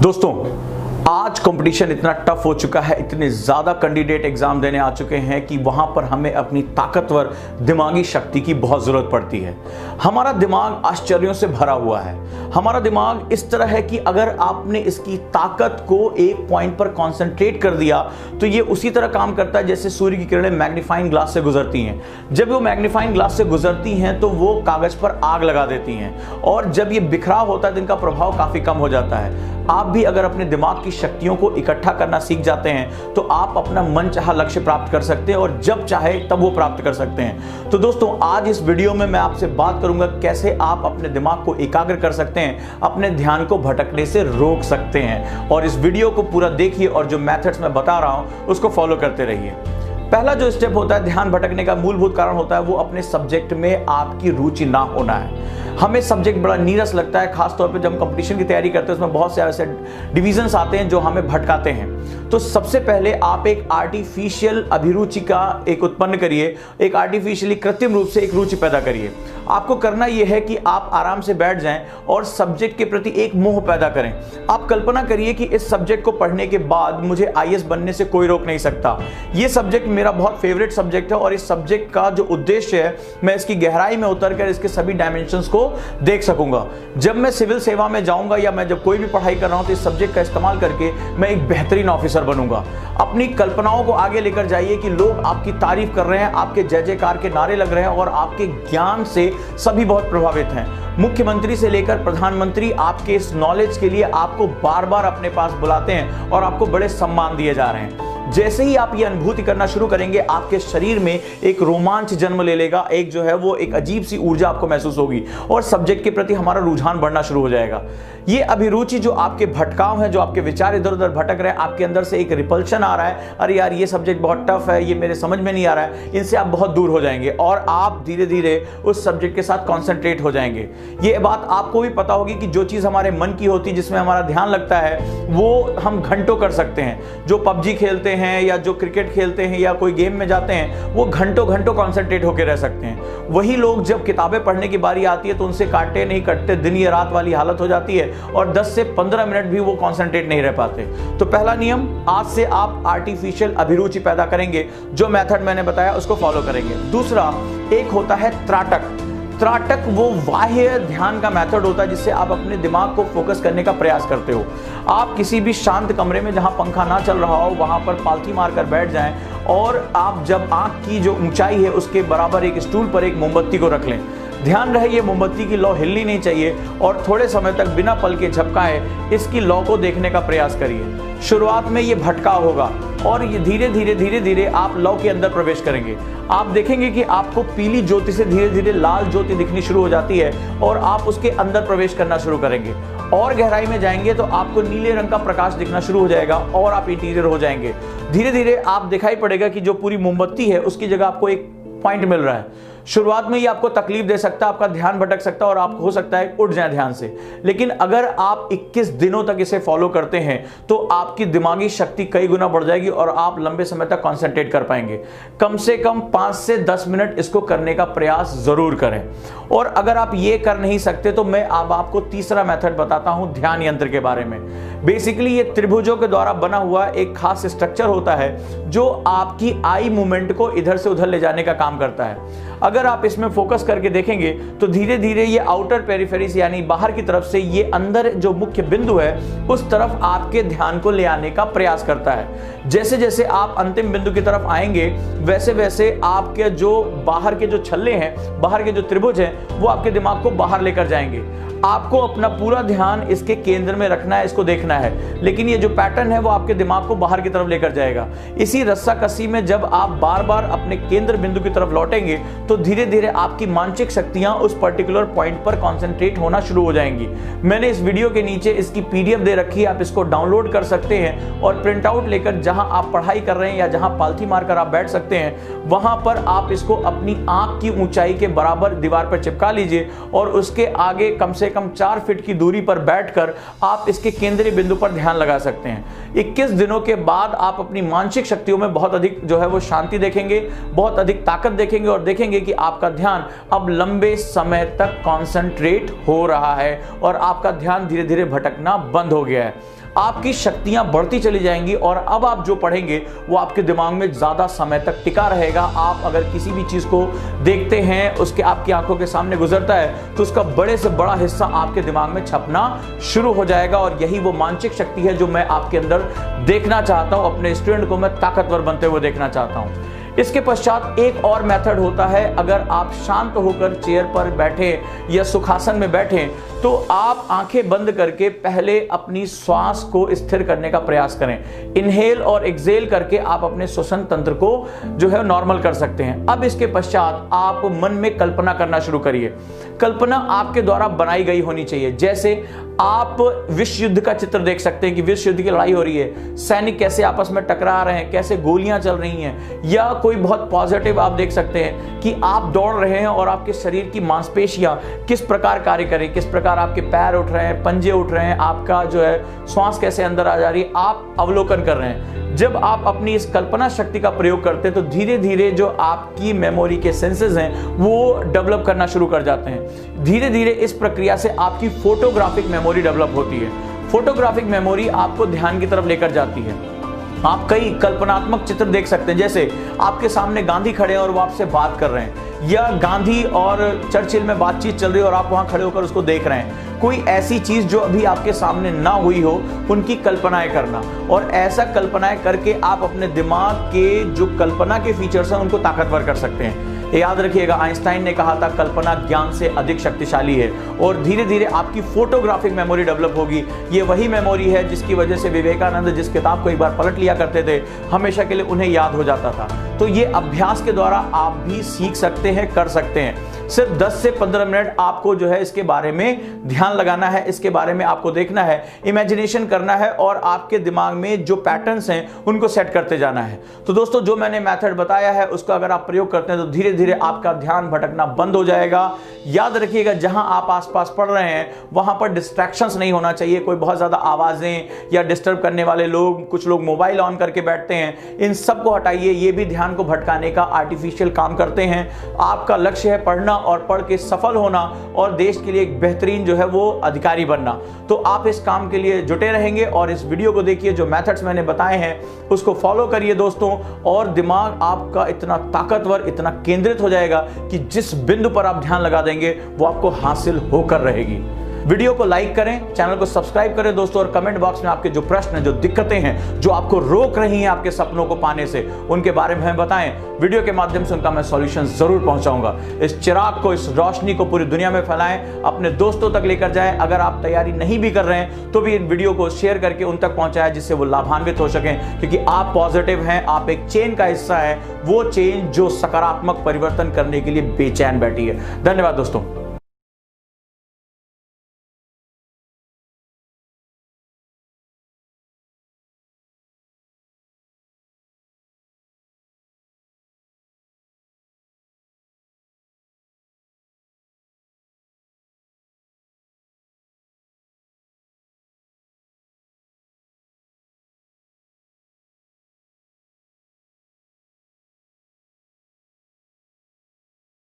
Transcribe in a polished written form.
दोस्तों, आज कंपटीशन इतना टफ हो चुका है, इतने ज़्यादा कैंडिडेट एग्जाम देने आ चुके हैं कि वहाँ पर हमें अपनी ताकतवर दिमागी शक्ति की बहुत ज़रूरत पड़ती है। हमारा दिमाग आश्चर्यों से भरा हुआ है। हमारा दिमाग इस तरह है कि अगर आपने इसकी ताकत को एक पॉइंट पर कॉन्सेंट्रेट कर दिया तो ये उसी तरह काम करता है जैसे सूर्य की किरणें मैग्नीफाइंग ग्लास से गुजरती हैं। जब वो मैग्नीफाइंग ग्लास से गुजरती हैं तो वो कागज़ पर आग लगा देती हैं, और जब ये बिखराव होता है तो इनका प्रभाव काफ़ी कम हो जाता है। आप भी अगर अपने दिमाग की शक्तियों को इकट्ठा करना सीख जाते हैं तो आप अपना मनचाहा लक्ष्य प्राप्त कर सकते हैं, और जब चाहे तब वो प्राप्त कर सकते हैं। तो दोस्तों, आज इस वीडियो में मैं आपसे बात करूंगा कैसे आप अपने दिमाग को एकाग्र कर सकते हैं, अपने ध्यान को भटकने से रोक सकते हैं। और इस वीडियो को पूरा देखिए और जो मेथड्स मैं बता रहा हूं उसको फॉलो करते रहिए। पहला जो स्टेप होता है ध्यान भटकने का मूलभूत कारण होता है वो अपने सब्जेक्ट में आपकी रुचि ना होना है। हमें सब्जेक्ट बड़ा नीरस लगता है, खासतौर पे जब हम कंपटीशन की तैयारी करते हैं उसमें बहुत से ऐसे डिवीजन्स आते हैं जो हमें भटकाते हैं। तो सबसे पहले आप एक आर्टिफिशियल अभिरुचि का एक उत्पन्न करिए, एक आर्टिफिशियली कृत्रिम रूप से एक रुचि पैदा करिए। आपको करना यह है कि आप आराम से बैठ जाएं और सब्जेक्ट के प्रति एक मोह पैदा करें। आप कल्पना करिए कि इस सब्जेक्ट को पढ़ने के बाद मुझे आईएएस बनने से कोई रोक नहीं सकता। यह सब्जेक्ट मेरा बहुत फेवरेट सब्जेक्ट है और इस सब्जेक्ट का जो उद्देश्य है मैं इसकी गहराई में उतरकर इसके सभी डायमेंशंस को देख सकूंगा। जब मैं सिविल सेवा में जाऊंगा या मैं जब कोई भी पढ़ाई कर रहा हूं तो इस सब्जेक्ट का इस्तेमाल करके मैं एक बेहतरीन ऑफिसर बनूंगा। अपनी कल्पनाओं को आगे लेकर जाइए कि लोग आपकी तारीफ कर रहे हैं, आपके जय जयकार के नारे लग रहे हैं और आपके ज्ञान से सभी बहुत प्रभावित हैं। मुख्यमंत्री से लेकर प्रधानमंत्री आपके इस नॉलेज के लिए आपको बार बार अपने पास बुलाते हैं और आपको बड़े सम्मान दिए जा रहे हैं। जैसे ही आप ये अनुभूति करना शुरू करेंगे आपके शरीर में एक रोमांच जन्म ले लेगा, एक जो है वो एक अजीब सी ऊर्जा आपको महसूस होगी और सब्जेक्ट के प्रति हमारा रुझान बढ़ना शुरू हो जाएगा। ये अभिरुचि जो आपके भटकाव है, जो आपके विचार इधर उधर भटक रहे हैं, आपके अंदर से एक रिपल्शन आ रहा है, अरे यार ये सब्जेक्ट बहुत टफ है, ये मेरे समझ में नहीं आ रहा है, इनसे आप बहुत दूर हो जाएंगे और आप धीरे धीरे उस सब्जेक्ट के साथ कॉन्सेंट्रेट हो जाएंगे। ये बात आपको भी पता होगी कि जो चीज़ हमारे मन की होती है, जिसमें हमारा ध्यान लगता है, वो हम घंटों कर सकते हैं। जो पबजी खेलते हैं या जो क्रिकेट खेलते हैं या कोई गेम में जाते हैं वो घंटों घंटों कॉन्सेंट्रेट होकर रह सकते हैं। वही लोग जब किताबें पढ़ने की बारी आती है तो उनसे काटे नहीं कटते, दिन या रात वाली हालत हो जाती है और 10 से 15 मिनट भी वो कॉन्सेंट्रेट नहीं रह पाते। तो पहला नियम, आज से आप आर्टिफिशियल अभिरुचि पैदा करेंगे, जो मेथड मैंने बताया उसको फॉलो करेंगे। दूसरा एक होता है त्राटक। त्राटक वो बाह्य ध्यान का मेथड होता है जिससे आप अपने दिमाग को फोकस करने का प्रयास करते हो। आप किसी भी शांत कमरे में जहां पंखा ना चल रहा हो वहां पर पालथी मारकर बैठ जाएं और आप जब आंख की जो ऊंचाई है उसके बराबर एक स्टूल पर एक मोमबत्ती को रख लें। ध्यान रहे ये मोमबत्ती की लौ हिलनी नहीं चाहिए और थोड़े समय तक बिना पल के झपकाए इसकी लौ को देखने का प्रयास करिए। शुरुआत में ये भटकाव होगा और ये धीरे धीरे आप लौ के अंदर प्रवेश करेंगे। आप देखेंगे कि आपको पीली ज्योति से धीरे धीरे लाल ज्योति दिखनी शुरू हो जाती है और आप उसके अंदर प्रवेश करना शुरू करेंगे और गहराई में जाएंगे तो आपको नीले रंग का प्रकाश दिखना शुरू हो जाएगा और आप इंटीरियर हो जाएंगे। धीरे धीरे आप दिखाई पड़ेगा कि जो पूरी मोमबत्ती है उसकी जगह आपको एक पॉइंट मिल रहा है। शुरुआत में ये आपको तकलीफ दे सकता है, आपका ध्यान भटक सकता है और आप हो सकता है उठ जाए ध्यान से, लेकिन अगर आप 21 दिनों तक इसे फॉलो करते हैं तो आपकी दिमागी शक्ति कई गुना बढ़ जाएगी और आप लंबे समय तक कंसंट्रेट कर पाएंगे। कम से कम 5 से 10 मिनट इसको करने का प्रयास जरूर करें। और अगर आप ये कर नहीं सकते तो मैं अब आपको तीसरा मेथड बताता हूं ध्यान यंत्र के बारे में। बेसिकली ये त्रिभुजों के द्वारा बना हुआ एक खास स्ट्रक्चर होता है जो आपकी आई मूवमेंट को इधर से उधर ले जाने का काम करता है। अगर आप इसमें फोकस करके देखेंगे तो धीरे धीरे ये आउटर पेरिफेरीज यानी बाहर की तरफ से ये अंदर जो मुख्य बिंदु है उस तरफ आपके ध्यान को ले आने का प्रयास करता है। जैसे जैसे आप अंतिम बिंदु की तरफ आएंगे वैसे वैसे आपके जो बाहर के जो छल्ले हैं, बाहर के जो त्रिभुज हैं, वो आपके दिमाग को बाहर लेकर जाएंगे। आपको अपना पूरा ध्यान इसके केंद्र में रखना है, इसको देखना है, लेकिन ये जो पैटर्न है वो आपके दिमाग को बाहर की तरफ लेकर जाएगा। इसी रस्साकसी में जब आप बार बार अपने केंद्र बिंदु की तरफ लौटेंगे तो धीरे धीरे आपकी मानसिक शक्तियां उस पर्टिकुलर पॉइंट पर कंसंट्रेट होना शुरू हो जाएंगी। मैंने इस वीडियो के नीचे इसकी पीडीएफ दे रखी है, आप इसको डाउनलोड कर सकते हैं और प्रिंट आउट लेकर जहां आप पढ़ाई कर रहे हैं या जहां पालथी मारकर आप बैठ सकते हैं वहां पर आप इसको अपनी आंख की ऊंचाई के बराबर दीवार पर चिपका लीजिए और उसके आगे कम से कम 4 फीट की दूरी पर बैठकर आप इसके केंद्रीय बिंदु पर ध्यान लगा सकते हैं। 21 दिनों के बाद आप अपनी मानसिक शक्तियों में बहुत अधिक जो है वो शांति देखेंगे, बहुत अधिक ताकत देखेंगे और देखेंगे कि आपका ध्यान अब लंबे समय तक कंसंट्रेट हो रहा है और आपका ध्यान धीरे धीरे भटकना बंद हो गया है। आपकी शक्तियां बढ़ती चली जाएंगी और अब आप जो पढ़ेंगे वो आपके दिमाग में ज्यादा समय तक टिका रहेगा। आप अगर किसी भी चीज को देखते हैं, उसके आपकी आंखों के सामने गुजरता है, तो उसका बड़े से बड़ा हिस्सा आपके दिमाग में छपना शुरू हो जाएगा। और यही वो मानसिक शक्ति है जो मैं आपके अंदर देखना चाहता हूं। अपने स्टूडेंट को मैं ताकतवर बनते हुए देखना चाहता हूं। इसके पश्चात एक और मेथड होता है। अगर आप शांत होकर चेयर पर बैठे या सुखासन में बैठे तो आप आंखें बंद करके पहले अपनी श्वास को स्थिर करने का प्रयास करें। इनहेल और एक्सहेल करके आप अपने श्वसन तंत्र को जो है नॉर्मल कर सकते हैं। अब इसके पश्चात आप मन में कल्पना करना शुरू करिए। कल्पना आपके द्वारा बनाई गई होनी चाहिए। जैसे आप विश्व युद्ध का चित्र देख सकते हैं कि विश्व युद्ध की लड़ाई हो रही है, सैनिक कैसे आपस में टकरा रहे हैं, कैसे गोलियां चल रही हैं। या कोई बहुत पॉजिटिव आप देख सकते हैं कि आप दौड़ रहे हैं और आपके शरीर की मांसपेशियां किस प्रकार कार्य करें, किस प्रकार आपके पैर उठ रहे हैं, पंजे उठ रहे हैं, आपका जो है श्वास कैसे अंदर आ जा रही है, आप अवलोकन कर रहे हैं। जब आप अपनी इस कल्पना शक्ति का प्रयोग करते हैं तो धीरे धीरे जो आपकी मेमोरी के सेंसेस हैं वो डेवलप करना शुरू कर जाते हैं। धीरे धीरे इस प्रक्रिया से आपकी फोटोग्राफिक मेमोरी डेवलप होती है। फोटोग्राफिक मेमोरी आपको ध्यान की तरफ लेकर जाती है। आप कई कल्पनात्मक चित्र देख सकते हैं, जैसे आपके सामने गांधी खड़े हैं और वो आपसे बात कर रहे हैं, या गांधी और चर्चिल में बातचीत चल रही है और आप वहां खड़े होकर उसको देख रहे हैं। कोई ऐसी चीज जो अभी आपके सामने ना हुई हो उनकी कल्पनाएं करना, और ऐसा कल्पनाएं करके आप अपने दिमाग के जो कल्पना के फीचर्स हैं उनको ताकतवर कर सकते हैं। याद रखिएगा, आइंस्टाइन ने कहा था कल्पना ज्ञान से अधिक शक्तिशाली है। और धीरे धीरे आपकी फोटोग्राफिक मेमोरी डेवलप होगी। ये वही मेमोरी है जिसकी वजह से विवेकानंद जिस किताब को एक बार पलट लिया करते थे हमेशा के लिए उन्हें याद हो जाता था। तो ये अभ्यास के द्वारा आप भी सीख सकते हैं, कर सकते हैं। सिर्फ 10 से 15 मिनट आपको जो है इसके बारे में ध्यान लगाना है, इसके बारे में आपको देखना है, इमेजिनेशन करना है और आपके दिमाग में जो पैटर्न्स हैं उनको सेट करते जाना है। तो दोस्तों, जो मैंने मेथड बताया है उसका अगर आप प्रयोग करते हैं तो धीरे धीरे आपका ध्यान भटकना बंद हो जाएगा। याद रखिएगा, जहां आप आसपास पढ़ रहे हैं वहां पर डिस्ट्रैक्शंस नहीं होना चाहिए। कोई बहुत ज्यादा आवाजें या डिस्टर्ब करने वाले लोग, कुछ लोग मोबाइल ऑन करके बैठते हैं, इन सब को हटाइए। ये भी ध्यान को भटकाने का आर्टिफिशियल काम करते हैं। आपका लक्ष्य है पढ़ना और पढ़ के सफल होना और देश के लिए एक बेहतरीन जो है वो अधिकारी बनना। तो आप इस काम के लिए जुटे रहेंगे और इस वीडियो को देखिए, जो मेथड्स मैंने बताए हैं उसको फॉलो करिए दोस्तों, और दिमाग आपका इतना ताकतवर, इतना केंद्रित हो जाएगा कि जिस बिंदु पर आप ध्यान लगा देंगे वो आपको हासिल होकर रहेगी। वीडियो को लाइक करें, चैनल को सब्सक्राइब करें दोस्तों, और कमेंट बॉक्स में आपके जो प्रश्न हैं, जो दिक्कतें हैं, जो आपको रोक रही हैं आपके सपनों को पाने से, उनके बारे में हमें बताएं। वीडियो के माध्यम से उनका मैं सॉल्यूशन जरूर पहुंचाऊंगा। इस चिराग को, इस रोशनी को पूरी दुनिया में फैलाएं, अपने दोस्तों तक लेकर जाएं। अगर आप तैयारी नहीं भी कर रहे हैं तो भी इन वीडियो को शेयर करके उन तक पहुंचाएं जिससे वो लाभान्वित हो सकें, क्योंकि आप पॉजिटिव हैं, आप एक चेन का हिस्सा है, वो चेन जो सकारात्मक परिवर्तन करने के लिए बेचैन बैठी है। धन्यवाद दोस्तों।